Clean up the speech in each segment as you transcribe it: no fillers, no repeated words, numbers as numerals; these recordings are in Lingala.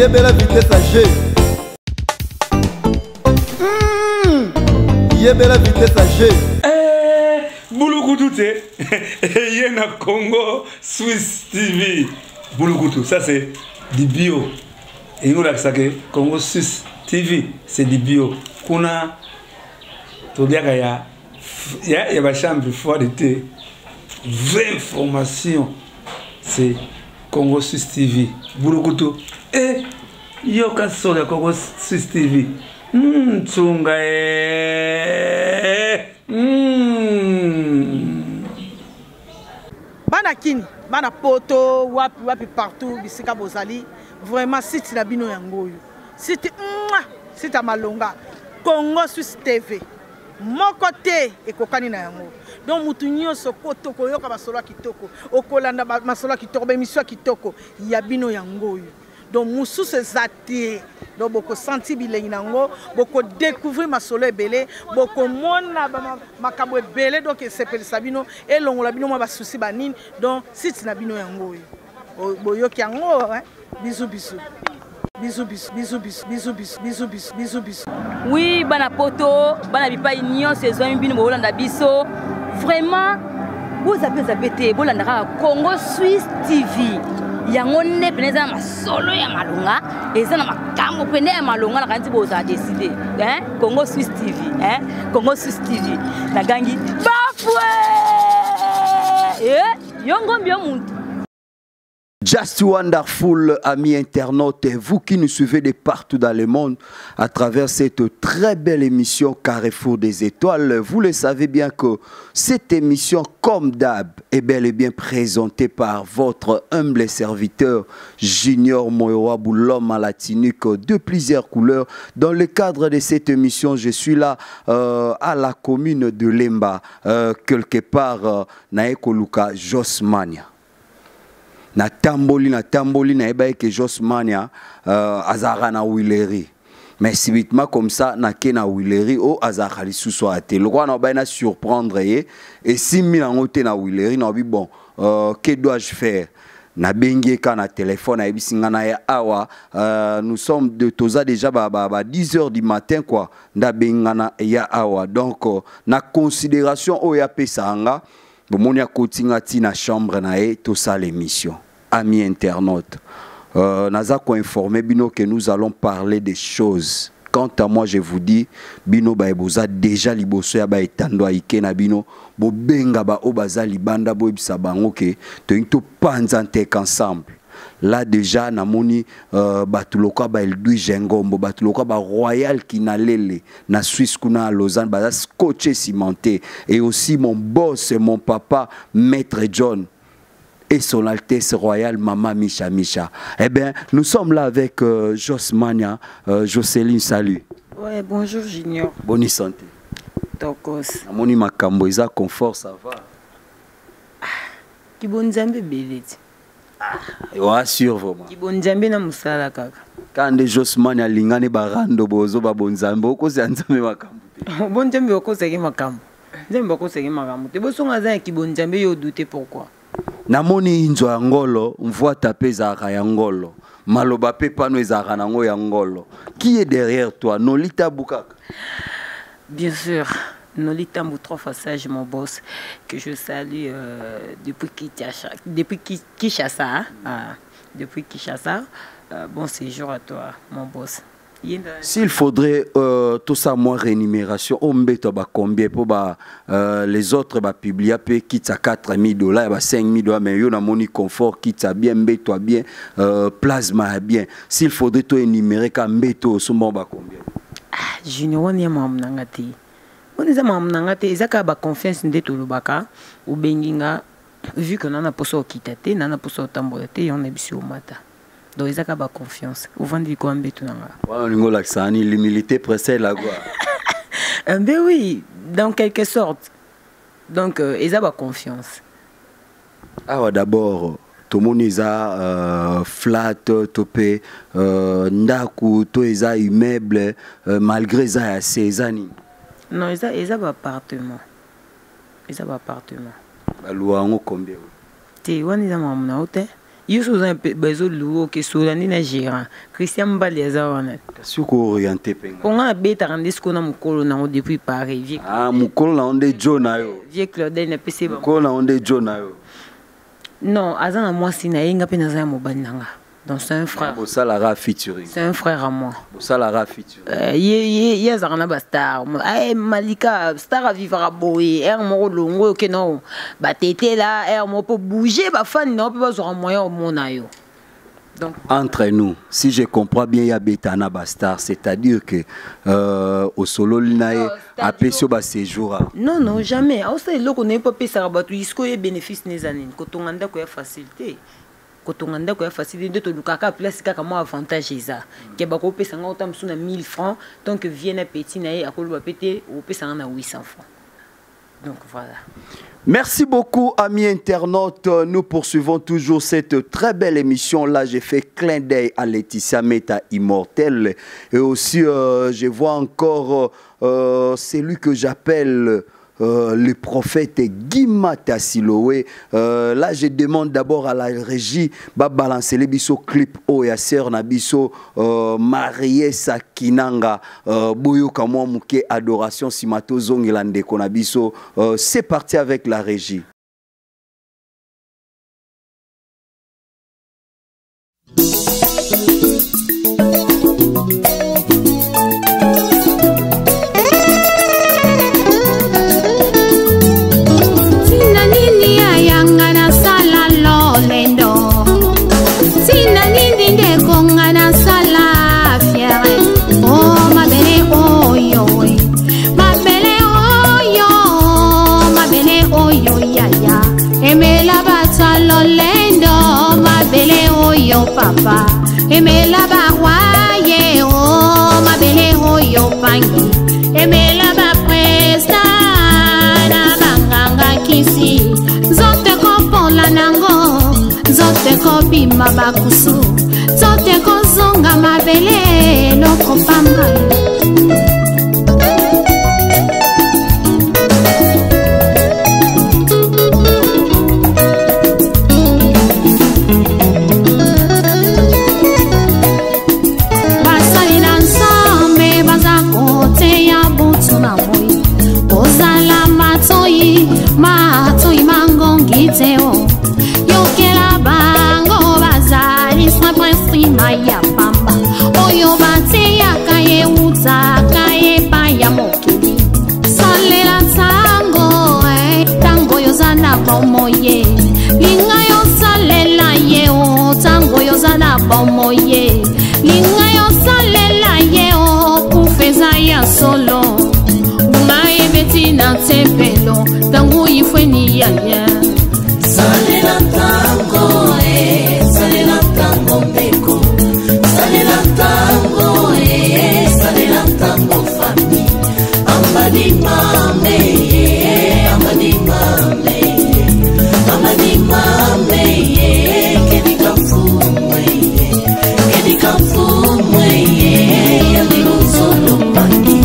Yebela vitesse à G. Yebela vitesse à G. Bouloukou c'est Yena Congo Swiss TV. Bouloukou, ça c'est du bio. Et nous là ça que Congo Swiss TV c'est du bio. Kuna to dia kaya ya ba chambre froide d'été. Vraie information c'est Congo Swiss TV. Bouloukou et yo ka soga Congo Swiss TV. Tsunga Bana kini, bana poto, wapi partout, bisika bozali, vraiment site na bino yango yo. Site malonga, Congo Swiss TV. Mon côté ekokani na yango. Donc mutu nyonso kotoko yoka basolo kitoko, okolanda basolo kitoko, bemiswa kitoko, ya bino yango yo. Donc musu se zati, donc boko senti bilengi nango, boko découvrir masolo ebele, boko mona makambo ebele donc sepeli sabino et longola bino ma basusi banine donc site na bino yango yo. Boyoki yango hein. Bisous bisous. Bisous bisous bisous bisous bisous bisous bisous bisous bisous. Oui, bana poto, bana bipa union saison bino bolanda biso. Vraiment vous avez zabete bolanda Congo Swiss TV. Yango ne peneza masolo ya malunga eza na makambo pene ya malunga na kanti boza décider hein Congo Swiss TV hein Congo Swiss TV na gangi bafwe yongo mbio muntu. Just wonderful, amis internautes, et vous qui nous suivez de partout dans le monde à travers cette très belle émission Carrefour des Étoiles. Vous le savez bien que cette émission, comme d'hab, est bel et bien présentée par votre humble serviteur Junior Moyoabou, l'homme à la tunique de plusieurs couleurs. Dans le cadre de cette émission, je suis là à la commune de Lemba, quelque part, Naekoluka, Josmania. Na tamboli na eba que Josmania azara na Willery. Mais subitement comme ça na ke na Willery o azara li sous ate. Le roi na ba na surprendre et si mi na ngote na Willery na bi bon que dois-je faire? Na bengi ka na téléphone na bisinga na ya awa nous sommes de toza déjà ba 10h du matin quoi. Na benga na ya awa donc na considération o ya pesanga Bomonia Kotinga na chambre nae tout ça l'émission. Amis internautes, naza ko informer bino que nous allons parler des choses. Quant à moi, je vous dis, bino ba eboza déjà liboso ya ba etando ike na bino bo benga ba obaza libanda bo ibisa bango ke to into panzante ensemble. Là déjà namoni batuloka ba Eldui Jengombo batuloka ba Royal Kinalele na Suisse kuna Lausanne ba scotché cimenté et aussi mon boss et mon papa Maître John et son Altesse Royale Maman Micha Micha. Eh bien nous sommes là avec Josmania. Jocelyne, salut. Ouais, bonjour Junior. Bonne santé. Tokos. Namoni makambo eza confort ça va. Kibonzambe beleti. Ouais, sûr vraiment. Kibonzambe na musala kaka. Quand de Josmania lingane barando bozo ba bonzambe okozi anzame makambo te. Bonzambe okozi makambo. Nzambe okozi makambo. Te bosonga za kibonzambe yo douter pourquoi. Namoni inzo ya ngolo mvua tape zaka ya ngolo. Maloba pe pano ezaka nango ya ngolo. Qui est derrière toi? Nolita Bukaka. Bien sûr. Nolita Mou3 Fassage, mon boss, que je salue depuis Kinshasa. Depuis Kinshasa. Bon séjour à toi, mon boss. S'il faudrait tout ça, moi, rémunération, on met combien pour les autres publier quitte à $4,000, 5,000, mais il y a un confort, quitte à bien, toi bien, plasma bien. S'il faudrait tout énumérer, quand on ce moment combien? Junior, on est mamnangati. On est mamnangati, ils ont confiance de tout le baka, ou benginga, vu que nana poso kitate, nana poso tambolate, on est bisou mata. Donc ils ont confiance. Vous vendez quoi en bétonanga? L'humilité précède la gloire. Ben oui, dans quelque sorte. Donc ils ont confiance. Ah d'abord, tout le monde a flat, topé, ndaku, tout ils ont immeuble, malgré ça, ces années. Non, ils ont appartement. Ils ont appartement. Louango combien? Tu vois, ils ont un hôtel. Yo so un peu bezo luo ke so la ni na gérant. Christian Mbali azawana. Suko orienté penga. Ponga beta randesko na mukolo na depuis Paris. Ah mukolo na onde Jona yo. Vie Claudel na PC ba. Mukolo na onde Jona yo. Non, azana moi si na yenga pe na za mobali nanga. Donc c'est un frère. Ça la featuring. C'est un frère à moi. Ça la featuring. Ye azana ba star. Eh Malika star à vivre à boy. Mo longo ke non. Ba tété là, mo peut bouger ba fan non peut pas sur moyen au mona yo. Donc entre nous, si je comprends bien, il y a Betana Bastar, c'est-à-dire que au solo l'inae a pécho bas séjour. Non non jamais. Au c'est là qu'on n'est pas payé ça rabattu. Il y a bénéfice les années. Quand on a quoi facilité. Quand on a quoi facilité, de tout cas place kaka moi avantage ça. Que ba ko pesa nga autant sous na 1000 francs, donc vienne petit nae a ko ba pété au pesa na 800 francs. Donc voilà. Merci beaucoup, amis internautes. Nous poursuivons toujours cette très belle émission. Là, j'ai fait clin d'œil à Laetitia Meta Immortel. Et aussi, je vois encore celui que j'appelle le prophète Guimata Siloé. Là, je demande d'abord à la régie de balancer les biso clip au Yasser Nabiso marié Sakinanga Boyo Kamwa Mouke Adoration Simato Zongilande Konabiso. C'est parti avec la régie. Papa, aimez la baroye, oh, ma belle, oh, yo, pangi, aimez la bapresta, na banganga kisi, zote ko la nango, zote ko bima bakusu, zote ko zonga ma belle, loko pamba. Yokela bango bazali swa prince maya pamba oyo bate yakaye utaka epa ya mokili salela tango tango yozana bomoye linga yo salela ye o tango yozana bomoye linga yo salela ye o kufeza ya solo unaye betina tempelo tango ifweni ya Salela tango mbeko, salela tango fami, amadi mame, amadi mame, amadi mame, kedika fumwe, yaligo solo pani.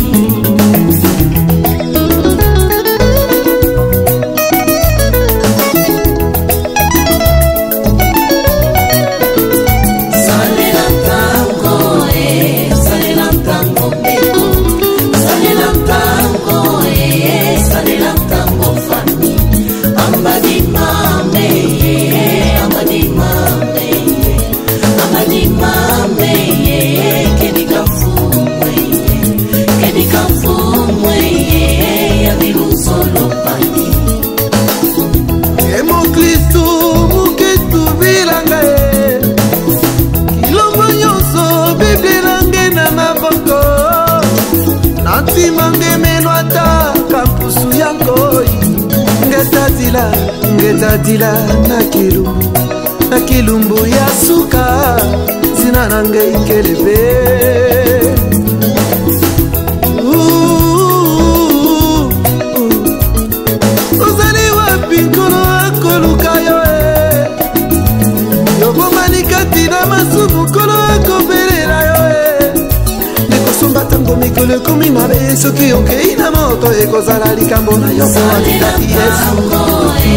Ngetadila na kilumbu ya suka zina nange ikelebe uzali wapi nkolo akoluka yo yobomani kati na masumu nkolo akobelela yo nekosomba tango mikolo ekomi mabe soki okei na moto ekozala likambo na yo po atikati yesu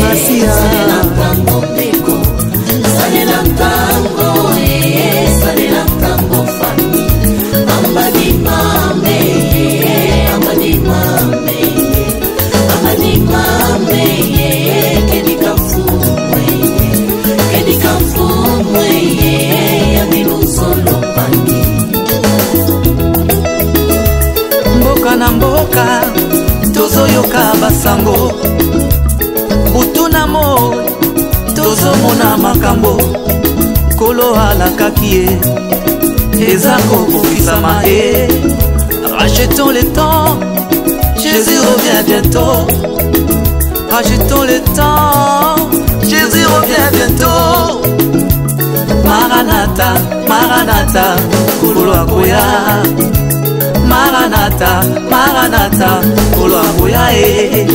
Masia. makango butuna mo tozomona makambo kolo alakaki ye eza kokokisama ye. Rachetons le temps, Jésus revient bientôt. Rachetons le temps, Jésus revient bientôt. Maranatha, Maranatha, kolo akoya. Maranatha, Maranatha, kolo akoya e.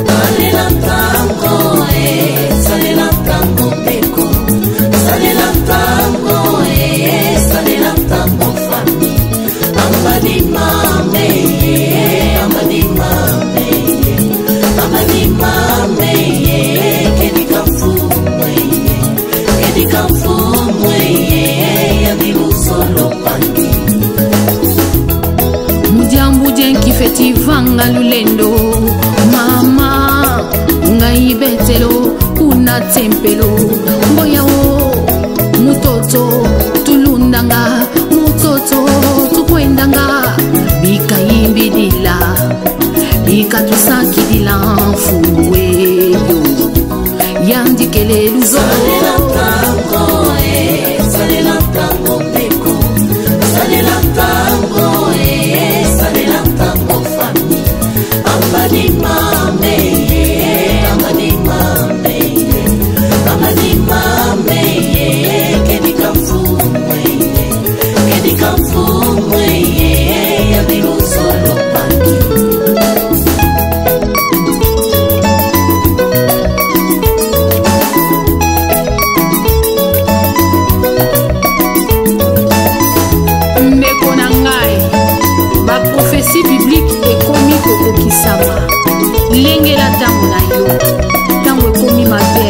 Salela tango e, salela tango beko, salela tango e, salela tango fami. Amani mame, amani mame, amani mame, kedi kamfumwe, kedi kamfumwe, yabiru solo pangi. Mujambu jenki feti vanga lulendo, mama ungai betelo kuna tempelo mboya o mutoto tulundanga mutoto tukwendanga bikayimbidila bikatusakidila mfuweyo yandikele luzo. Salela tango e, salela tango beko, salela tango e, salela tango fami. Amani mame, amani mame, amani mame, kedi kamfumwe, kedi kamfumwe, yabiru solo pangi. Ndeko na ngai ba prophétie biblique ekomi kokokisama lengela ntango na yo ntango ekomi mabe.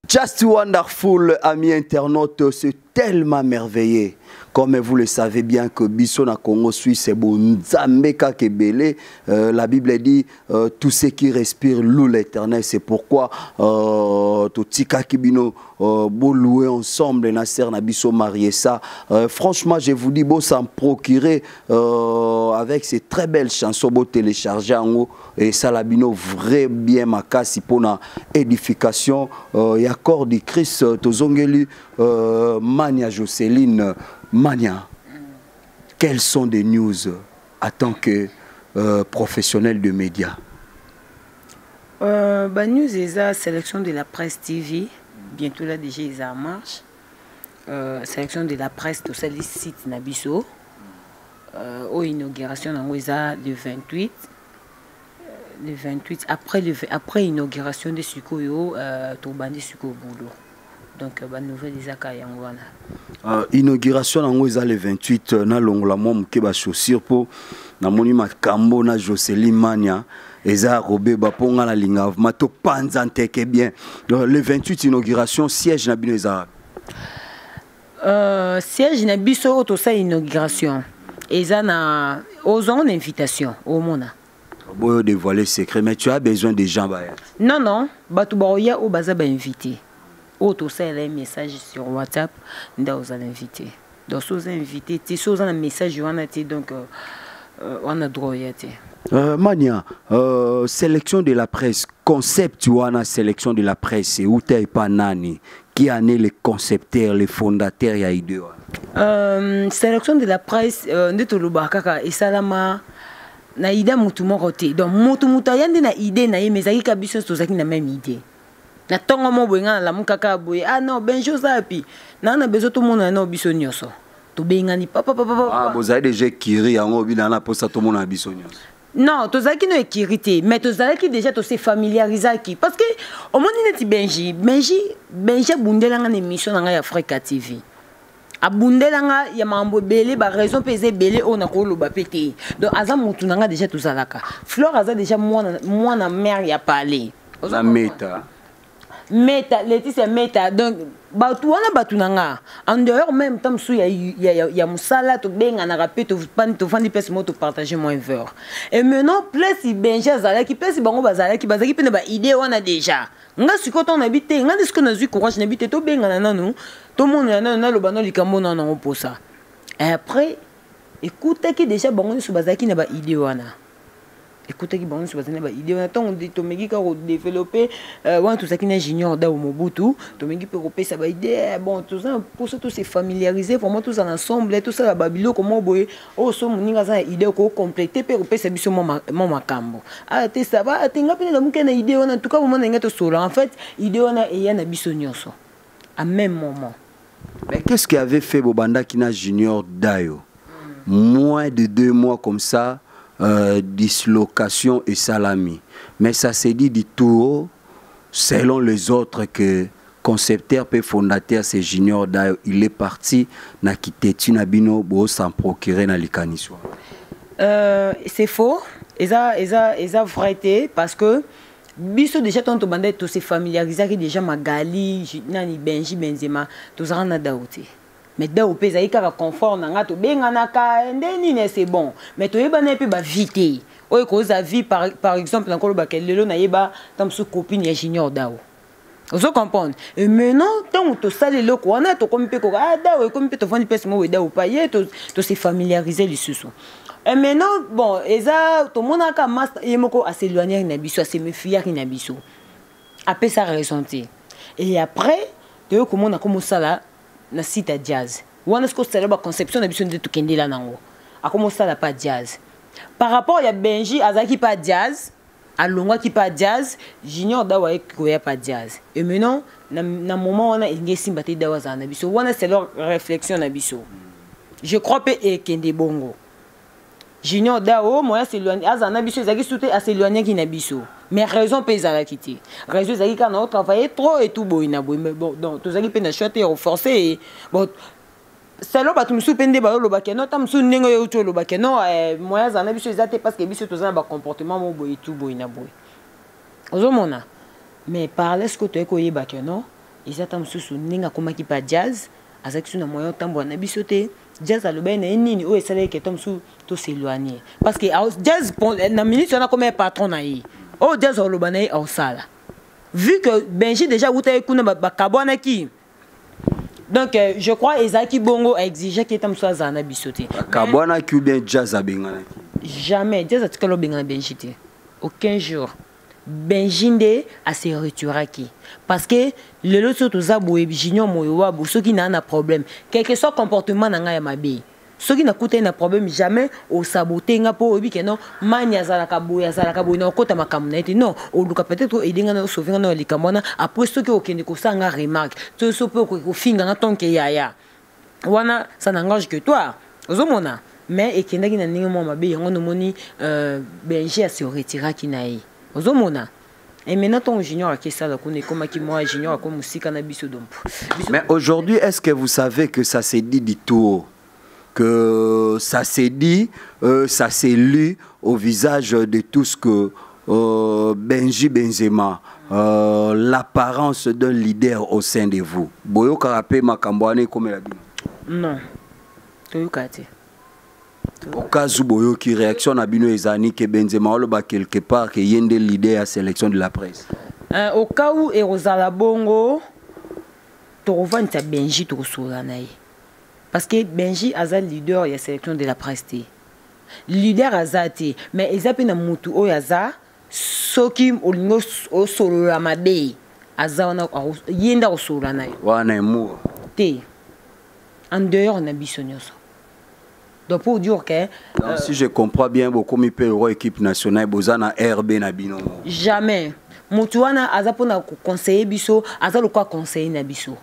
Just wonderful, amis internautes, c'est tellement merveilleux. Comme vous le savez bien que Bisso na Congo Suisse c'est bon Nzambeka Kebele. La Bible dit tout ce qui respire loue l'Éternel. C'est pourquoi tout tika kibino beau louer ensemble Nasser na Bisso marié ça. Franchement, je vous dis beau s'en procurer avec ces très belles chansons beau télécharger en haut et ça la bino vrai bien makasi pour na édification et accord du Christ tozongeli Mania Jocelyne. Mania, quelles sont des news en tant que professionnel de médias? News est la sélection de la presse TV. Bientôt là déjà ils en marche. Sélection de la presse tout ça les sites Nabiso. Au inauguration en le 28. Le 28 après inauguration de Sukoyo Toubandi Suko Boulot. Donc la nouvelle des Akayangwana. Inauguration en le 28 na longola mom ke ba chaussure pour na monima Kambo na Jocelyne Mania eza robé ba ponga na linga mato panza nteke bien. Le 28 inauguration siège na bino eza siège na biso auto sa inauguration eza na aux on invitation au mona. Boyo dévoiler secret mais tu as besoin des gens ba. Non batu ba oya o baza ba invité. Auto ça un message sur WhatsApp nda aux invité. Donc aux invités ti so un message wana ti donc on a droit ya te. Mania, sélection de la presse, concept tu vois la sélection de la presse, où t'es pas nani, qui en est le concepteur, le fondateur ya idée. Sélection de la presse, ndeto lobaka et salama na idée mutu moko te. Donc mutu yande na idée na ye mezaki ka biso tozaki na même idée. Na tongo mo boyenga la mukaka boye ah non benjo zapi na bezo to mona na biso nyoso. To bengani papa. Ah vous avez déjà kiri yango bi na posa to mona biso nyoso. Non, tozaki no ekirité, mais tozaki déjà to se familiariser qui parce que au monde neti Benji bundelanga na émission na Africa TV. Abundelanga ya mambo belé ba raison pesé belé on a ko loba pété. Donc aza mutu nanga déjà tozalaka. Flore aza déjà moi na mère ya parler. La méta. Meta, Laetitia Meta, donc batu wana batu nanga. En dehors même temps sou ya musala to benga na rapé to fandi pèse mo to partager moins verre. Et maintenant place Benja zala ki pèse bango bazala ki bazaki pe na ba idée wana déjà. Nga siko to na bité, nga disko na zui courage na bité to benga na nanu. To mona na lo bano likambo na na pour ça. Et après écoutez qui déjà bango sou bazaki na ba idée wana. Écoutez qui bon sur ba idée on attend to meki ka développer wan tout ça qui n'est junior da Mobutu to meki peut repérer ça ba idée bon tout ça pour ça tout se familiariser vraiment tout ça ensemble tout ça la babilo comment boye oh so muninga ça idée ko compléter peut repérer ça biso mon makambo ah te ça va tenga pe na muke na idée on en tout cas moment na ngato solo en fait idée on a et na biso nyonso à même moment. Mais qu'est-ce qui avait fait Bobanda qui n'a junior Dayo moins de 2 mois comme ça? Dislocation et salami. Mais ça s'est dit du tout selon les autres que concepteur et fondateur c'est Junior Dayo. Il est parti na quitté Tinabino pour s'en procurer na likaniswa. C'est faux. Eza vrai parce que biso déjà tant bandé to se familiariser déjà Magali, nani Benji Benzema, to zana Daouté. Mais Daou pesa ika confort nanga to benga naka ndeni ne c'est bon. Mais to yeba na pe ba vite. Oyo ko za vie par exemple encore ba kelelo na yeba tam su copine ya Junior Daou. Vous comprenez? Et maintenant tant to sale le ko na to comme pe ko ah Daou comme pe to vendre pesa mo Daou pa ye to se familiariser les sous. Et maintenant bon eza to monaka master yemoko a s'éloigner na biso a se méfier na biso. Après ça ressentir. Et après to comment on a commencé ça na site à jazz. Ou est-ce que c'est la conception de biso de tout kende là nango. A commencé ça pas jazz. Par rapport à Benji Azaki pas jazz, à Longwa qui pas jazz, Junior Dawa qui pas jazz. Et maintenant na moment on a ngesi mbate Dawa za na biso. Wana c'est leur réflexion na biso. Je crois pe e kende bongo. Junior Dawa moi c'est loin azana biso Azaki souté à s'éloigner qui na biso. Mais raison pe za la quitter. Raison Azaki quand on travaillait trop et tout boy na boy mais bon donc tous Azaki pe na choter renforcer bon c'est là tu me soupende ba lo bakeno tam sou nengo yo to lo bakeno moi azana biso ezate parce que biso tozana ba comportement mo boy tout boy na boy. Ozomona. Mais par là ce que tu es koye bakeno ezata msusu nenga koma ki pa jazz Azaki sou na moyen tambo na biso te jazz a le ben nini o esale ke tom sou to s'éloigner parce que jazz na minute on a comme un patron na yi oh jazz o lo banayi au sala vu que Benji déjà wuta ekuna ba kabwana ki donc je crois Ezaki Bongo a exigé que tom soit zana bisoté kabwana ki ou bien jazz a bengana jamais jazz a tikalo bengana Benji te aucun jour Benjinde a se retiré qui parce que le lot surtout zaboué junior moyowa bo ceux qui n'a problème quel que soit comportement nanga ya mabe ceux qui n'a coûté un problème jamais au saboter nga po obi que non mania zalaka boya na kota makamuna ete non o luka peut-être aider nga sauver nga likamona après ceux qui okende ko sanga remarque tout ce peu ko finga nga tonke ya wana ça n'engage que toi ozomona mais ekendaki na ninga mo mabe yango no moni Benji a se retiré qui naï ozomona. Et maintenant ton junior qui ça là qu'on est comme qui moi junior comme musique na biso donc. Mais aujourd'hui est-ce que vous savez que ça s'est dit du tout que ça s'est dit ça s'est lu au visage de tous que Benji Benzema l'apparence d'un leader au sein de vous. Boyo Karape Makambwane comme la dit. Non. Toyokate. Au cas où Boyo qui réaction à Bino Ezani que Benzema ou ba quelque part que yende leader à la sélection de la presse. Au cas où Erosala Bongo to revanta Benji to solanai. Parce que Benji a le leader de la sélection de la presse. leader aza te mais eza pe na mutu oyo aza soki olingo osolola mabe aza wana yenda osolola na yo wana emo te en dehors na biso nyonso. Donc pour dire que si je comprends bien beaucoup mi pe ro équipe nationale bozana RB na bino jamais mutu wana aza pona ko conseiller biso aza le quoi conseiller na biso.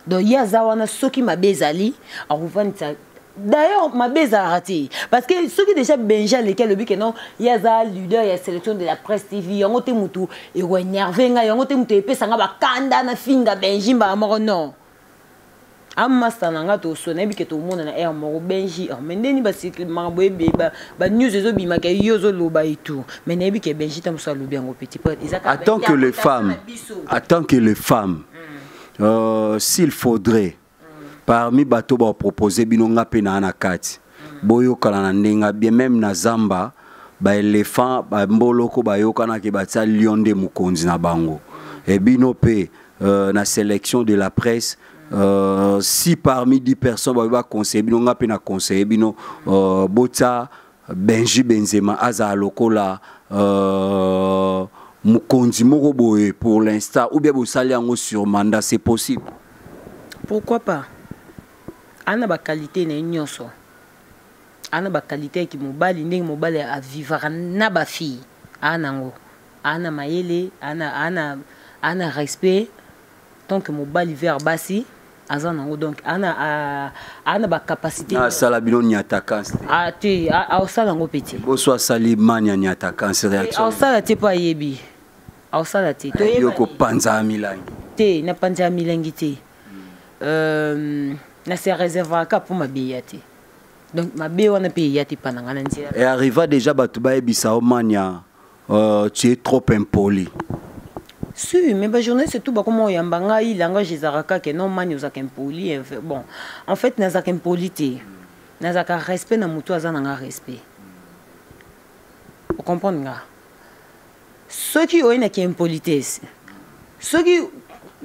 Donc il y a zawana soki mabe ezali a revanita. D'ailleurs, ma bise a raté. Parce que ceux qui déjà Benja, lesquels le but que non, il y a un leader, il y a sélection de la presse TV, il y a un moutou, il y a un énervé, il y a un moutou, il y a un kanda na finga Benji, bah non. Amma sananga to so na bi ke to mona na air mo Benji, mais ndeni ba cycle mangboye ba news ezo bima ke yozo loba et tout. Mais na bi ke Benji tam so lobi en petit peu. Attends que les femmes, s'il faudrait parmi bateau ba proposer binonga pe na anakati boyo kala na ndenga bien même na zamba ba éléphant ba mboloko ba yokana ke batia lion de mukonzi na bango et bino pe na sélection de la presse si parmi 10 personnes ba conseiller binonga pe na conseiller bino bota Benji Benzema aza lokola mukonzi moko boye pour l'instant ou bien bo sali yango sur mandat, c'est possible? Pourquoi pas? Ana ba qualité na nyonso. Ana ba qualité ki mobali ndenge mobali a vivre na ba fille. Anango. Ana mayele, ana respect tant que mobali vers basi azanango donc ana ba capacité. Ah sala bino ni attaquant. Ah te a sala ngo petit. Bo so sali mania ni attaquant c'est réaction. Ah sala te pas yebi. Ah sala te. To yoko panza milangi. Te na panza milangi te. Na se réserve ka pour ma biyati. Donc ma biya wana pe yati pananga ntia. Et arriva déjà batuba ebisa omania tu es trop impoli. Si mais ba journée c'est tout ba comment yambanga il langage ezaraka que non mani ozaka impoli bon en fait nazaka impolité. Nazaka respect na mutu azana respect. Vous comprenez nga? Ceux qui ont une impolitesse. Ceux qui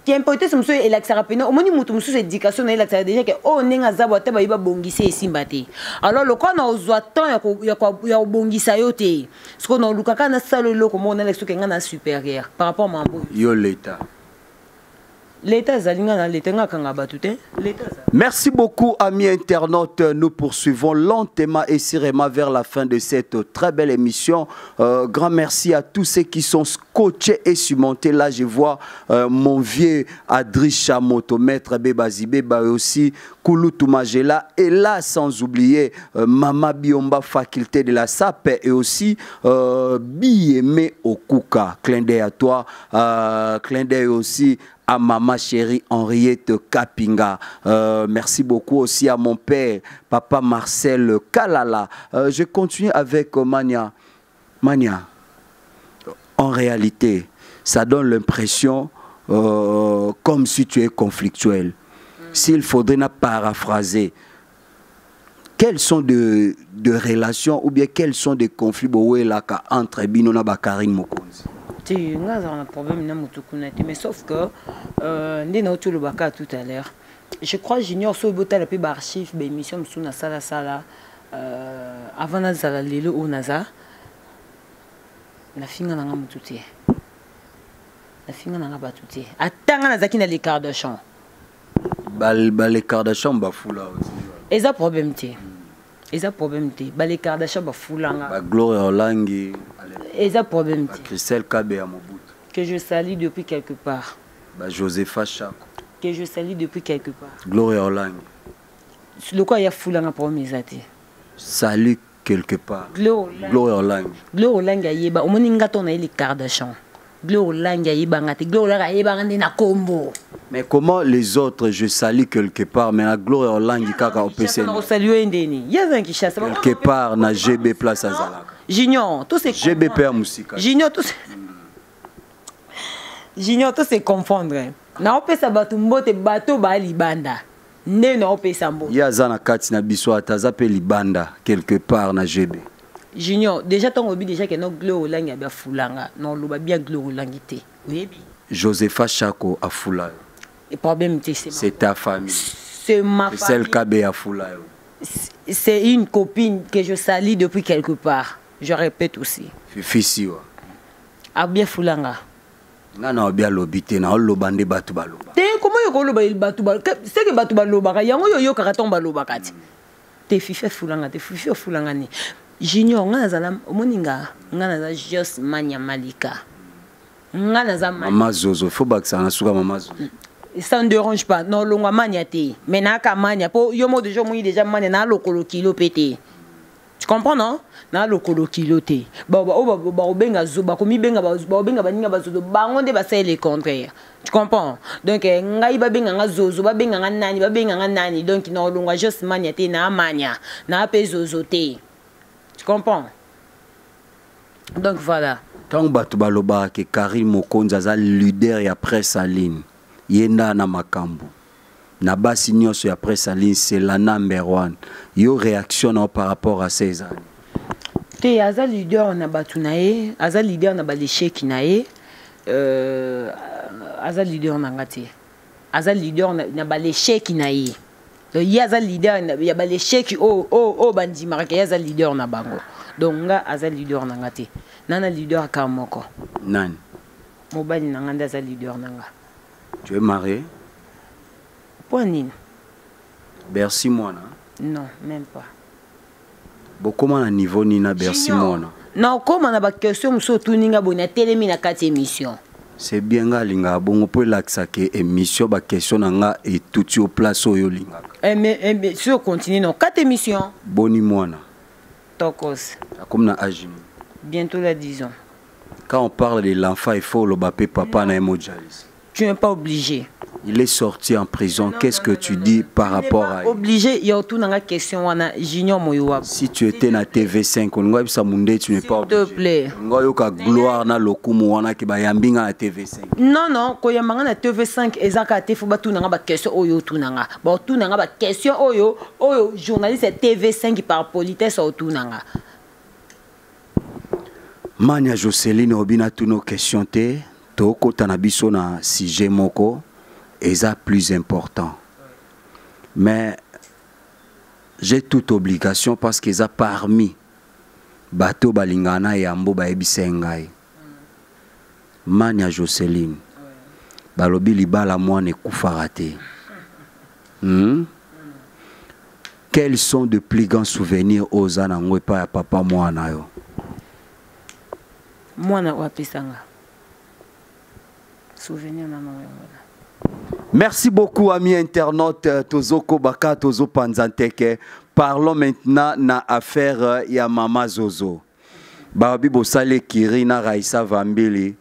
impolitesse monsieur et l'accès pénal au moni mutu monsieur éducation na l'accès déjà que oh nenga zabo te ba iba bongisa esimbate alors le quoi na ozwa temps ya bongisa yote ce qu'on a lukaka na salo loko mona l'ex que ngana supérieur par rapport à mambo yo l'état zalinga na l'état ngakanga batute l'état. Merci beaucoup amis internautes, nous poursuivons lentement et sereinement vers la fin de cette très belle émission. Grand merci à tous ceux qui sont scotchés et surmontés. Là je vois mon vieux Adri Chamoto, maître Bebazibé, aussi Kouloutou Magela et là sans oublier Mama Biomba faculté de la SAP et aussi Biemé Okuka. Clin d'œil à toi, clin d'œil aussi à maman chérie Henriette Kapinga. Merci beaucoup aussi à mon père, papa Marcel Kalala. Je continue avec Mania. Mania, en réalité, ça donne l'impression comme si tu es conflictuel. S'il faudrait paraphraser, quelles sont de relations ou bien quels sont des conflits entre Binona Bakarine Mokonzi? On a un problème mais sauf que tout à l'heure je crois j'ignore ce botal peu archive émission sous na sala avant na zala lelo o naza na finga na ngamututi na finga na ngabatuti atanga na zaki na les Kardashian les Kardashian ba fula et ça problème té les Kardashian ba fulanga Gloria Olangi et ça problème Christelle Kabe à Mobutu que je salue depuis quelque part. Josepha Chako que je salue depuis quelque part. Gloria Olangi le quoi il y a fulanga pour mes amis. Salut quelque part. Gloria Olangi. Gloria Olangi yeba au moninga ton les Kardashian. Gloria Olangi yeba ngati Gloria Olangi yeba ngandi na kombo. Mais comment les autres je salue quelque part mais la Gloria Olangi kaka au PC. On salue ndeni. Yaza Kinshasa. Quelque part na GB place à Zalaka. J'ignore tous ces GB Père Moussika. J'ignore tous ces confondre. Na opesa batu mbote bato ba libanda. Ne na opesa mbo. Yaza na kati na biso ataza pe libanda quelque part na GB. J'ignore déjà ton obi déjà que no Gloria Olangi ba fulanga. Non lo ba bien Gloria Olangi te. Oui. Josepha Chako a Fula. Le problème c'est ta famille. C'est ma famille. Celle Kabe a Fula. c'est une copine que je salue depuis quelque part. Je répète aussi. Fifi wa. Abia Fulanga. Ngana obia lobité na olobande batu baloba. Te comment yoko loba batu baloba? C'est que batu baloba ka yango yo karaton baloba kati. Te Fifi Fulanga, te Fifi Fulanga ni. Junior ngana zala omoninga ngana za Jos Manya Malika. Ngana za Mama Zozo faut baksa na suka Mama Zozo. Ça ne dérange pas. Non, longa mania te. Mais na ka mania po yo mo déjà moi déjà mania na lokolo kilo pété. Tu comprends non? Na lokolo kilo te. Ba benga zo ba komi benga ba benga ba ninga ba zo bango de ba c'est le contraire. Tu comprends? Donc ngai ba benga nga zozo ba benga nga nani ba benga nga nani donc non longa juste mania te na mania na pe zozo te. Tu comprends? Donc voilà. Tant batu baloba ke Karim Mokonza za leader ya presse en ligne. Yenda na makambu. Na basi nyonso ya presse en ligne c'est la number one. Yo réaction par rapport à ces années. Te aza leader na batu nae, aza leader na balesheki nae. Aza leader na ngati. Aza leader na balesheki nae. Donc il y a aza leader na ya balesheki bandi marke aza leader na bango. Donc nga aza leader na ngati. Nana leader ka moko. Nani? Mobali na nganda aza leader na nga. Tu es marié? Point nini? Bercy Mwana? Non, même pas. Bon, comment à niveau Nina Bercy Mwana? Non, comment na ba question muso tuninga bona telemi na kati émission. C'est bien nga linga bon peut l'axa que émission ba question nga et tout au place oyo linga. Mais si on continue non, 4 émissions. Boni Mwana. Tokos. Comme na Ajim. Bientôt la 10 ans. Quand on parle de l'enfant, il faut le bapé papa na emojalis. Tu n'es pas obligé. Il est sorti en prison. Qu'est-ce que tu dis par rapport à... Obligé, il y a tout dans la question. Junior Moyowa. Si tu étais na TV5, tu n'es pas obligé. S'il te plaît. Gloire na lokumu wana ki bayambinga na TV5. Non, quand il y a na TV5, ezaka te faut ba tout na ba question oyo tout na. Ba tout na ba question oyo journaliste TV5 qui par politesse au tout na. Mania Jocelyne obina tous nos questions te. Toko tanabiso na sujet moko eza plus important. Mais j'ai toute obligation parce qu'ils a parmi bateau balingana et ambo baebise ngai. Mania Jocelyne. Balobi libala mwane kufarate. Quels sont de plus grands souvenirs aux anangwe pa ya papa mwana yo? Mwana wapisanga. Souvenir na no. Merci beaucoup amis internautes Tozoko Baka Tozo Panzanteke. Parlons maintenant na affaire ya Mama Zozo. Babi Bosale Kirina Raissa Vambili.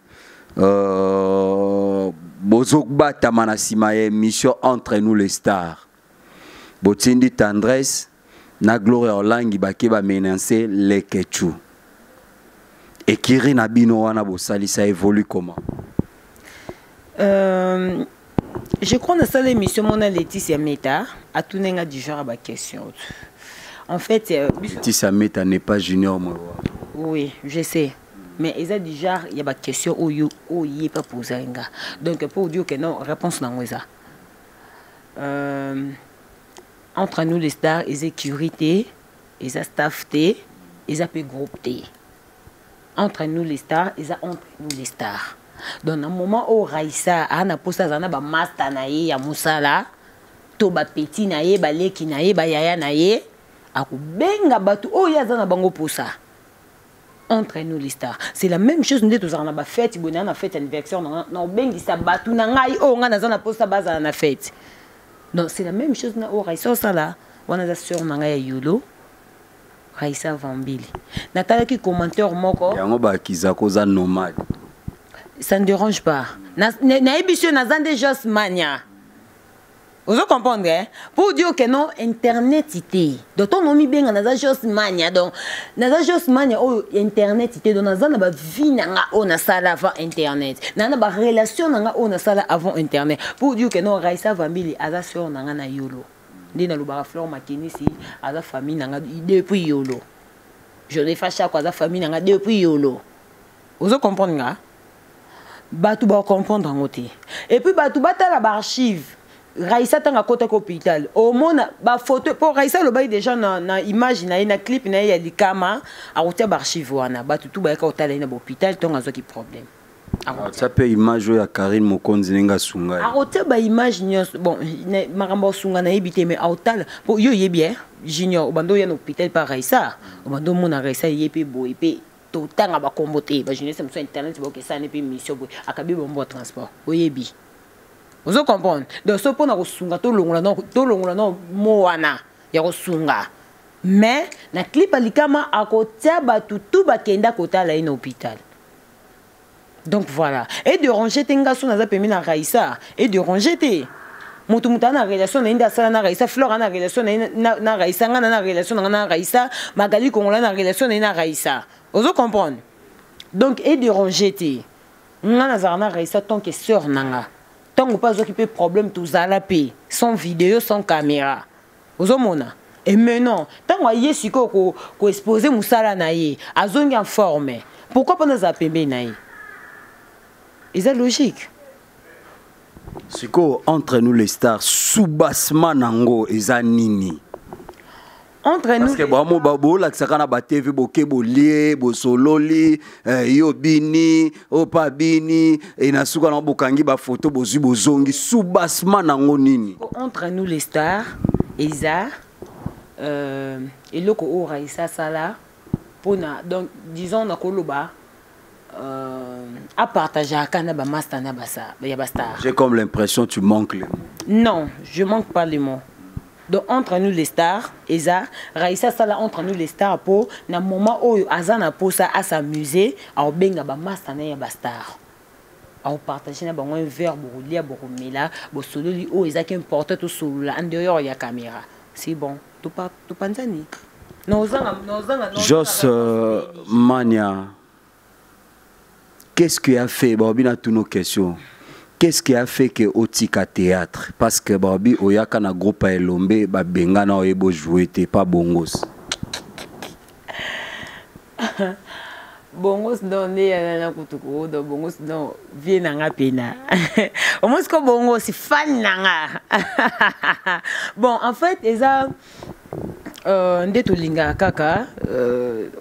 Bozokba Tamanasimaye mission entre nous les stars. Botindi tendresse na Gloria Olangi Bakeba menancer les Ketchou. Et Kirina Bino wana Bosali ça évolue comment? Je crois que dans l'émission, mon Laetitia Meta a tout n'est du genre à ma question. En fait, Laetitia Meta n'est pas junior moi. Oui, je sais. Mais il y a du genre il y a ma question où il n'est pas posé. Donc pour dire que non, réponse non ça. Entre nous les stars, ils ont sécurité, ils ont staff, ils ont groupe. Entre nous les stars, ils ont entre nous les stars. Dans un moment où Raissa a posé un master ya musala, to ba petit naye, ba leki naye, ba yaya naye, aku benga batu o ya zana bango posa. Entre nous les stars, c'est la même chose nous tous on a ba fête, bon on a fête anniversaire, non bengi sa batu na ngai o nga na zana posa baza na fête. Donc c'est la même chose na o Raissa ça là, on a sa sœur na ngai Yolo. Raissa Vambili. Natala qui commentaire moko. Yango ba kizako za nomade. Ça ne dérange pas. Na émission na zande just mania. Vous comprenez? Pour dire que non internet ité. Donc on mi bien na just mania donc na just mania o internet ité donc na zana ba vie na o na sala avant internet. Na ba relation na o na sala avant internet. Pour dire que non Raissa Vambili aza sur na na Yolo. Ndi na lubara Fleur Makinisi aza famille na depuis Yolo. Je les fâche à quoi aza famille na depuis Yolo. Vous comprenez nga? Batou ba comprendre en côté. Et puis batou bata la archive Raissa tanga kota ko hôpital au mona ba photo pour Raissa le bail déjà na image na clip na ya likama a rotia archive wana ba tutu ba ka hôpital na hôpital tonga zo ki problème ça peut image ya Karine Mokonzi nenga sunga a rotia ba image nyos bon makambo sunga na ebité mais a hôpital pour yo yebie junior bando ya na hôpital par Raissa bando mona Raissa yepe boy pe to tanga ba kombote ba junior ça internet ba ke ça ne pe mission boy akabi bombo transport oyebi. Vous comprenez? Donc, ce point, on moana, ya sunga. Mais, na clip alikama à côté, tout bakenda kota la in hôpital. Donc voilà. Et de ranger tengaso na permis na Raissa. Et de ranger te. Mutu na relation na inda sala na Raissa, Flora na relation na Raissa, na relation na Raissa, Magali Kongola na relation na Raissa. Vous comprenez? Donc, et de ranger te. Ngana zarana Raissa tant que sœur nanga. Tant que pas occupé problème tous à la paix, sans vidéo, sans caméra. Vous avez et maintenant, tant que vous avez ko exposé Moussala naïe, à zone en forme. Pourquoi pas nous appeler naïe? C'est logique. Siko entre nous les stars, sous-bassement nango eza nini? Entre nous. Parce que bon babo la sakana ba TV boke bolie bo sololi yo bini opa bini et na suka na bokangi ba photo bozu bozongi sous-bassement nango nini? Entre nous les stars, Eza et loko o Raissa sala pona donc disons na koloba à partager à kana ba master na basa ya ba star. J'ai comme l'impression tu manques les mots. Non, je manque pas les mots. Donc entre nous les stars, Eza, Raissa sala entre nous les stars pour na moment où Azana pour ça à s'amuser, à benga ba master na ya ba star. À partager na bango un verre pour lire pour mela, pour solo li o Eza qui importe tout solo là en dehors ya caméra. C'est bon, tout panzani. Jos Mania, qu'est-ce qui a fait Barbina toutes nos questions? Qu'est-ce qui a fait que Otika théâtre? Parce que Barbi Oyaka na groupe à Elombe, ba benga na oyebo jouer t'es pas bongos. Bongos non ne na kutuko do bongos non vie nanga pena. Au moins que bongos c'est fan nanga. Bon en fait eza ndeto linga kaka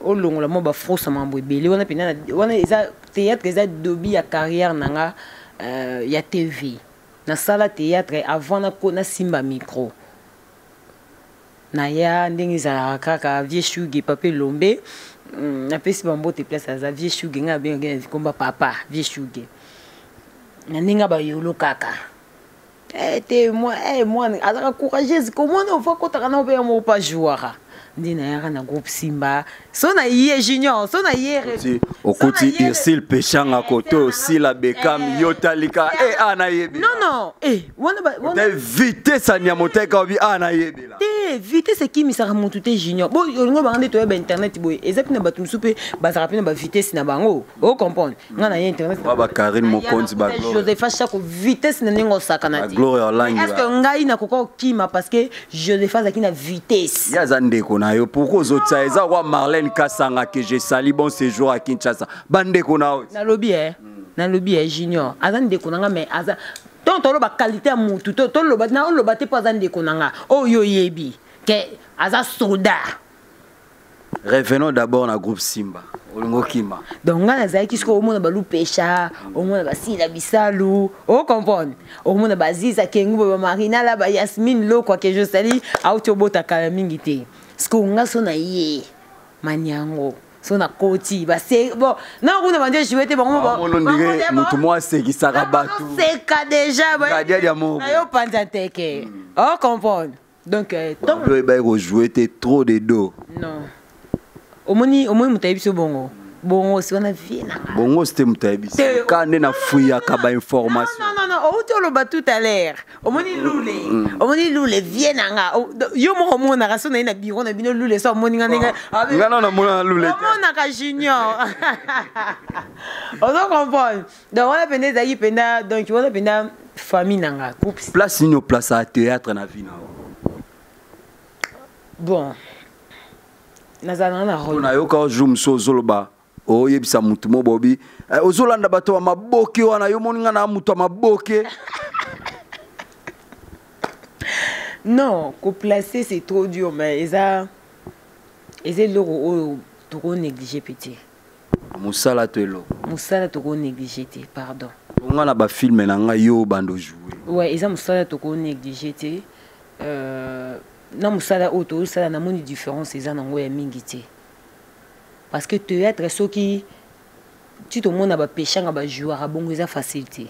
olongola mo ba frosa mambo ebele wana pena wana eza théâtre eza dobi ya carrière nanga. Il y a TV. Dans la salle théâtre, avant na simba micro. Na ya ndenge za kaka vieux chouge papé lombe. Na pesi bambo te place za vieux chouge nga bien komba papa vieux chouge. Na ninga ba yolo kaka. Moi azaka courageuse comment on va kota na obe mo pas jouera. Ndina ya na groupe Simba. Sona yé junior, sona yé. Okoti Irsil Pechanga koto aussi la Beckham yotalika ana yebi. Non wana vitesse anya moteka obi ana yebi la. Vitesse qui misaka motuté junior. Bon ngo bangande to internet boy. Ezap na batum soupe bazaka pena ba vitesse na bango. O comprendre. Ngana ya internet. Ba Karine Mokonzi ba Gloire. Joseph Achako vitesse na ningo sakana ti. Gloire Langi. Est-ce que ngai na koko kima parce que Joseph Achaki na vitesse. Ya zande kona yo pourquoi zotsa eza wa Marlène Kasanga que j'ai sali bon séjour à Kinshasa. Bande kona. Na lobby junior. Azan de konanga mais aza donc to loba qualité mutu to loba na loba te pas zan de konanga. Oh yo yebi que aza soda. Revenons d'abord na groupe Simba. Olongo Kima. Donc ngana zaki sko omona balu pesha, omona basila bisalu, o comprendre. Omona baziza kengu ba Marina la ba Yasmine lo quoi que je sali auto bota kala mingi te. Sko ngaso na ye maniango. Sona koti ba c'est bon na kuna bande jouer te bon mutu moi c'est qui sara batu. C'est ka déjà ba. Ayo panza teke. O comprendre. Donc donc le ba jouer te trop de dos. Non. Omoni mutayibiso bongo. Bongo si on a vie na. Bongo c'était mutayibiso. Quand na fouilla ka ba information. Non, o to lo ba tout à l'heure. Omoni lule vie na. Yo mo mo na raso na biro na bino lule so omoni nga. Nga na mona lule. Omona ka junior. On doit comprendre. Donc on a penda zayi penda donc on a penda famille nanga. Place ni place à théâtre na vie na. Bon. Nazana na rôle. Na yo ka jour mso zoloba. O yebisa mutu mo bobi. Ozolanda bato wa maboke wana yo moninga na mutu wa maboke. Non, placer c'est trop dur, mais ils ont trop négligé petit. Moussala telo. Moussala trop négligé, pardon. On a ba film nanga yo bando jouer. Ouais, ils ont moussala trop négligé. Na moussala auto, ça na moni différence ils en ont mingi. Parce que théâtre ceux qui tu te monde ba péchanga ba joueur a bongo za facilité.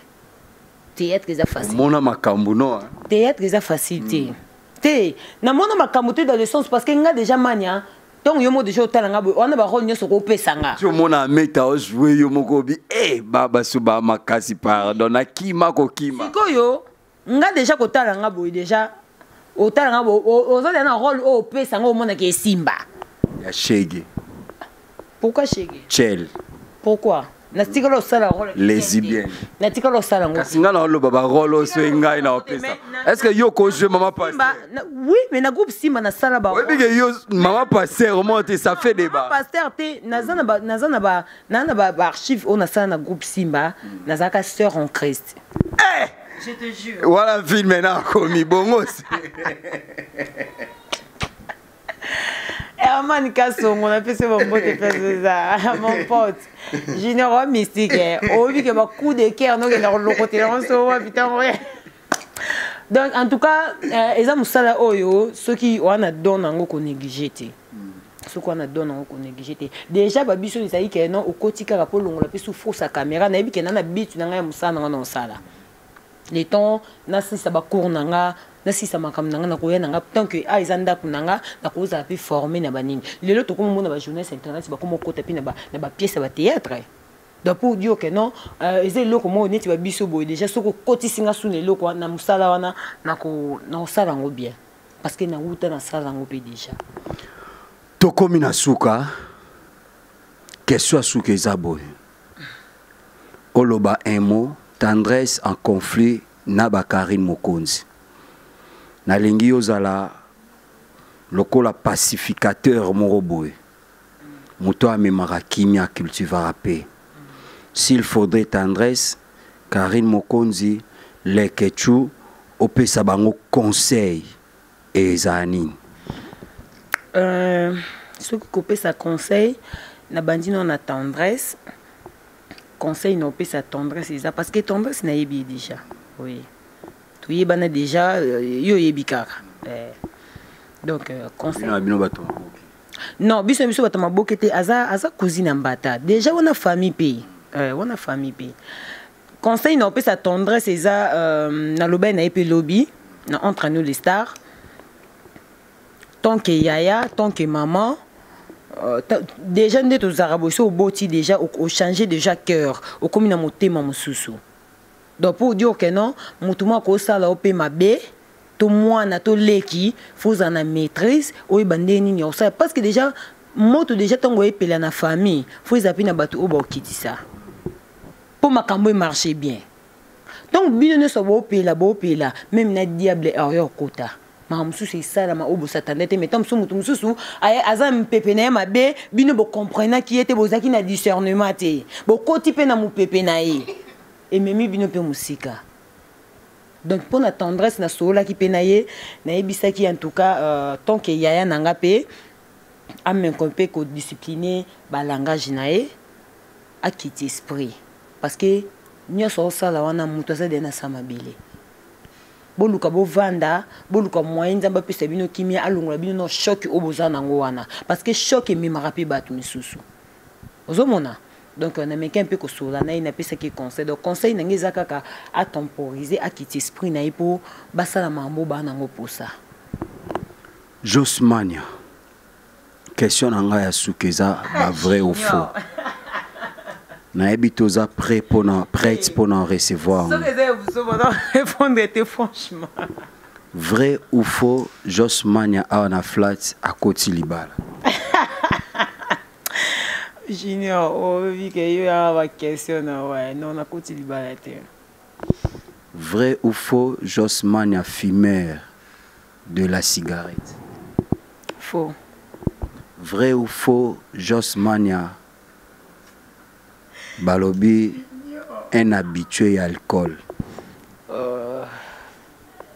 Théâtre est facile. Mona makambo non. Théâtre est facilité. Té, na mona makambo dans le sens parce que nga déjà mania. Donc yo mo déjà otalanga bo on a ba rôle nyoso ko pesanga. Tu mona meta o jouer yo moko bi baba suba makasi pardon na kima ko kima. Sikoyo nga déjà ko talanga bo déjà otalanga bo ozali na rôle o pesanga o mona ke simba. Ya shege. Pourquoi shege? Chel. Pourquoi? Natika lo sala rôle lesbienne. Natika lo sala ngo. Kasinga na lo baba rôle so ngai na opesa. Est-ce que yo ko jouer maman pasteur? Oui, mais na groupe simba na sala ba. Oui, mais que yo maman pasteur remonte ça fait débat. Maman pasteur te nazana ba archive on a sala na groupe simba, nazaka sœur en Christ. Je te jure. Voilà film maintenant commis bongo. Herman Kasson, on a fait ce bon de ça, mon pote. Junior mystique, au vu que ma coup de cœur, nous avons le côté putain. Donc en tout cas, ils ont ça oyo, ceux qui ont a donné en qu'on négligé. Ceux qui ont a donné en qu'on négligé. Déjà babiso ils aïe que non au quotidien rapport on l'a fait sous fausse caméra, na bi que na bit na nga musa na non sala. Les temps na si ça ba cour nanga na si ça makam nanga na koya nanga tant que aizanda kunanga na ko za pi former na baningi lelo to ko mona ba journée internet ba ko moko tapi na ba pièce ba théâtre donc pour dire que non ezé loko mo neti ba biso boy déjà soko koti singa sune loko na musala wana na ko na sala ngo bien parce que na uta na sala ngo pe déjà to komi na suka question suka ezaboy oloba un mot tendresse en conflit na ba Karine Mokonzi. Nalingi ozala lokola pacificateur moroboy. Muto amemara kimia cultivera paix. S'il faudrait tendresse, Karine Mokonzi le kechu opesa bango conseil et zanine. Ce que opesa conseil na bandino na tendresse. Conseil non pas sa tendresse c'est ça parce que tendresse na yebi déjà oui tu y bana déjà yo yebi kaka donc conseil non biso bato mabokete aza cousine mbata déjà on a famille pays conseil non pas sa tendresse c'est ça na loba na epé lobby na entre nous les stars tant que yaya tant que maman déjà nous tous arabes au boti déjà au changer déjà cœur au comme na motema mosusu donc pour dire que non mutuma ko sala opé mabe to mwana to leki faut en maîtrise o ibande nini o ça parce que déjà moto déjà tango epela na famille faut zapi na bato o ba okitisa pour makambo marcher bien donc bino ne so bo pela même na diable ayo kota Mahamsusu ça la ma obo satandete mais tant mutu mususu azam pepe na mabe bino bo comprendre qui était bozaki na discernement te bo koti pe na mu pepe na ye et memi bino pe musika donc pour la tendresse na sola ki pe na ye na ebisa ki en tout cas tant que yaya nanga pe amen compé ko discipliner ba langage na ye a quitter esprit parce que nyoso sala wana mutu za de na samabile boluka bovanda boluka moyen nzamba pesa bino kimia alongola bino no choc oboza nango wana parce que choc ememaka pe bato misusu ozomona donc on a mekin peu ko sola na ina pesa ki conseil donc conseil nangi za kaka a temporiser a quitter esprit na ipo basala mambo ba nango posa Josmania question nanga ya sukeza ba vrai ou faux na ebitoza prêt pour recevoir. Répondre franchement. Vrai ou faux, Josmania a na flat à Koti Libala. Junior, oh oui que y a une question ouais, non na Koti Libala. Vrai ou faux, Josmania fumeur de la cigarette. Faux. Vrai ou faux, Josmania balobi un habitué à l'alcool.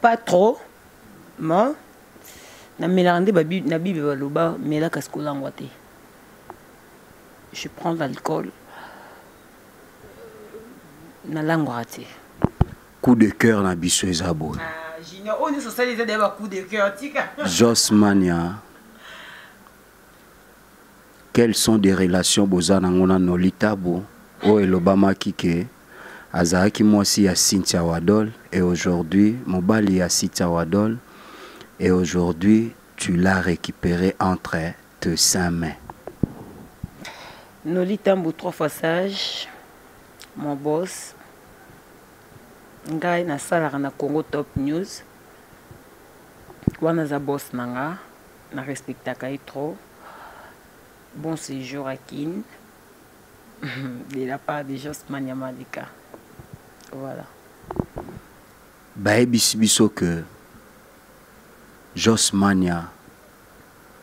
Pas trop, ma na melande babi na bible baloba mela kasikola ngwate. Je prends l'alcool na langwate. Coup de cœur na biso ezabo. Junior on est socialisé des coup de cœur tika. Jos Mania. Quelles sont des relations bozana ngona nolitabo o elobama kike azaki mwasi ya Cynthia Wadol et aujourd'hui mobali ya Cynthia Wadol et aujourd'hui tu l'as récupéré entre tes 5 mains. Nolitambo 3 fois sage mon boss ngai na salara na Congo Top News wana za boss nanga na respectaka trop. Bon séjour à Kin de la part de Jos Mania Malika. Voilà. Biso que Jos Mania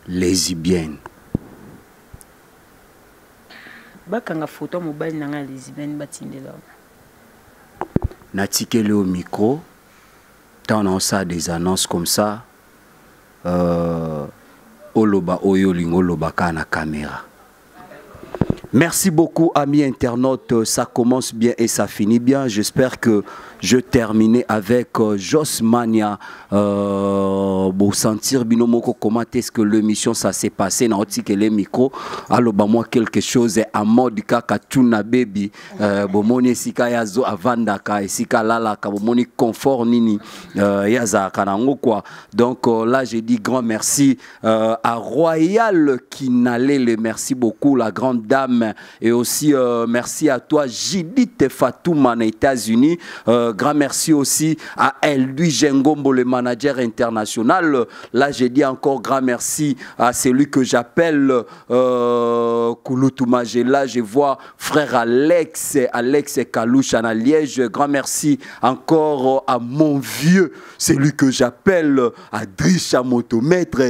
lesbienne. Bakanga photo mobile nanga lesbienne batindela. Natikele au micro. Tant on a des annonces comme ça. Oloba oyo lingo lobaka na caméra. Merci beaucoup amis internautes, ça commence bien et ça finit bien. J'espère que je terminais avec Jos Mania. Pour sentir binomoko comment est-ce que l'émission ça s'est passé na otike les micros. Alors bah moi quelque chose à mode kaka tuna baby. Bomoni sika yazo avanda ka sika lala ka bomoni confort nini yaza kanango quoi. Donc là j'ai dit grand merci à Royal Kinalele, merci beaucoup la grande dame et aussi merci à toi Judith Fatouma aux États-Unis. Grand merci aussi à Elui Jengombo, le manager international. Là, j'ai dit encore grand merci à celui que j'appelle Kouloutou Magela. Je vois frère Alex Kalouche à Liège. Grand merci encore à mon vieux, celui que j'appelle Adrisha Motomètre.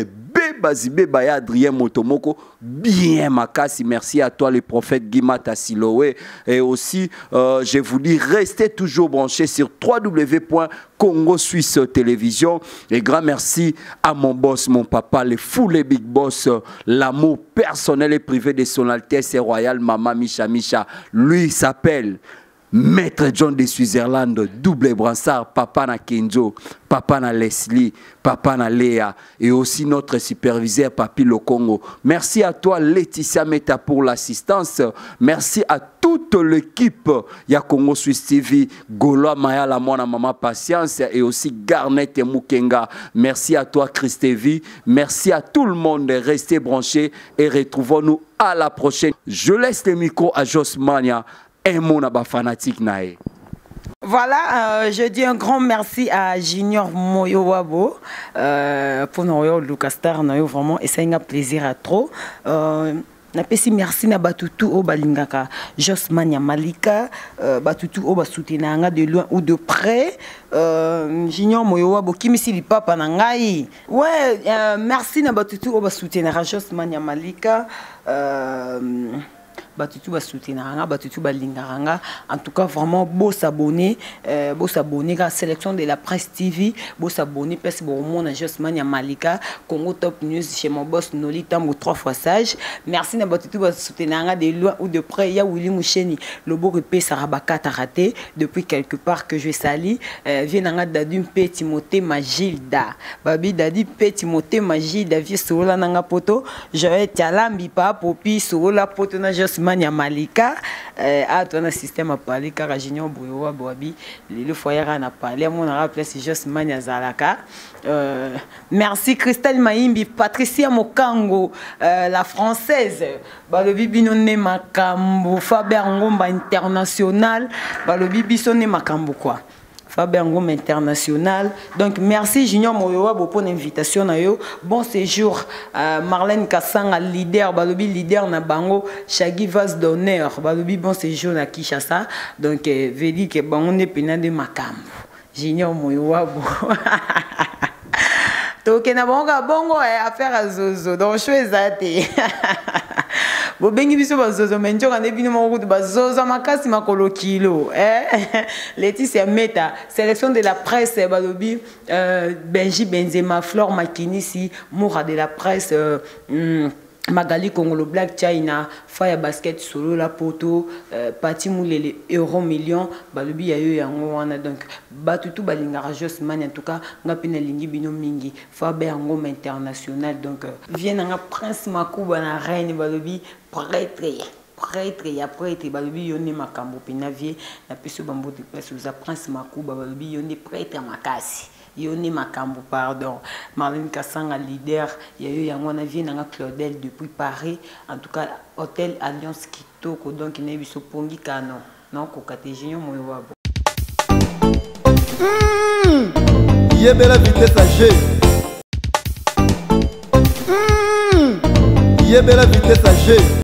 Bazibé Baya Adrien Motomoko, bien Makasi, merci à toi le prophète Guimata Siloé. Et aussi, je vous dis, restez toujours branchés sur www.Congo Suisse Télévision. Et grand merci à mon boss, mon papa, les fous, les big boss, l'amour personnel et privé de son Altesse Royale, Maman Micha Micha. Lui s'appelle Maître John de Switzerland, double brassard, papa na Kenzo, papa na Leslie, papa na Léa et aussi notre superviseur Papi Le Congo. Merci à toi Laetitia Meta pour l'assistance. Merci à toute l'équipe ya Congo Suisse TV, Golo Maya la Mona Maman Patience et aussi Garnet et Mukenga. Merci à toi Christevi. Merci à tout le monde. Restez branchés et retrouvons-nous à la prochaine. Je laisse le micro à Jos Mania. Voilà, je dis un grand merci à Junior Moyo Wabo pour nous Lucas Star, nous vraiment et c'est un plaisir à trop. Napesi merci na batutu o balingaka Jos Mania Malika batutu o basutenanga de loin ou de près Junior Moyo Wabo kimisi li papa na ngai. Ouais, merci na batutu o basutenanga Jos Mania Malika batutu ba soutenanga batutu ba linganga. En tout cas vraiment beau s'abonner à la sélection de la presse TV, beau s'abonner parce que bon mon Jos Mania Malika Congo Top News chez mon boss Nolitambo 3 fois sage. Merci na batutu ba soutenanga de loin ou de près. Ya Willy Moucheni le beau repé Sarabaka raté depuis quelque part que je sali vienanga Dadu P Timothée Magilda babi Dadi P Timothée Magilda vie sola nanga poto je tialambi pa popi sola poto na Jos Mania Malika a ton système à parler car Junior Boyowa Boabi le foyer a parlé à mon rappel c'est Jos Mania Zalaka. Merci Christelle Maimbi, Patricia Mokango, la française, Balobi Binone Makambo, Faber Ngomba International, Balobi Bisone Makambo quoi. Faber Ngomba International. Donc merci Junior Moyowa pour l'invitation. Bon séjour Marlène Kassanga, leader, Balobi leader na bango, Shagi Vase d'honneur, Balobi bon séjour na Kishasa. Donc vedi que bango ne pena de Makambo. Junior Moyowa donc na bongo affaire à Zozo donc choisissez bobengi biso bazozo mais njoka nde bino moko kutu bazozo makasi makolo kilo Laetitia Meta sélection de la presse balobi Benji Benzema Flore Makinisi Moura de la presse Magali Congolo Black China Fire Basket Solo La Poto Pati Moulele Euro Million balobi yayo yango wana donc batutu balingara Jos Mani en tout cas ngapina lingi bino mingi Faber Ngom international donc vient nga Prince Makuba na reine balobi prêtre ya prêtre balobi yoni makambo pinavie na piso bambote presse za Prince Makuba balobi yoni prêtre makasi Yoni Makambo, pardon. Marlène Kassanga, leader. Il y a eu un avis dans Claudel depuis Paris. En tout cas, Hôtel Alliance Kitoko. Donc, il y a eu ce pongi canon. Non, Kokatégien, moi, il y a belle vitesse à G. Il y a belle vitesse à G.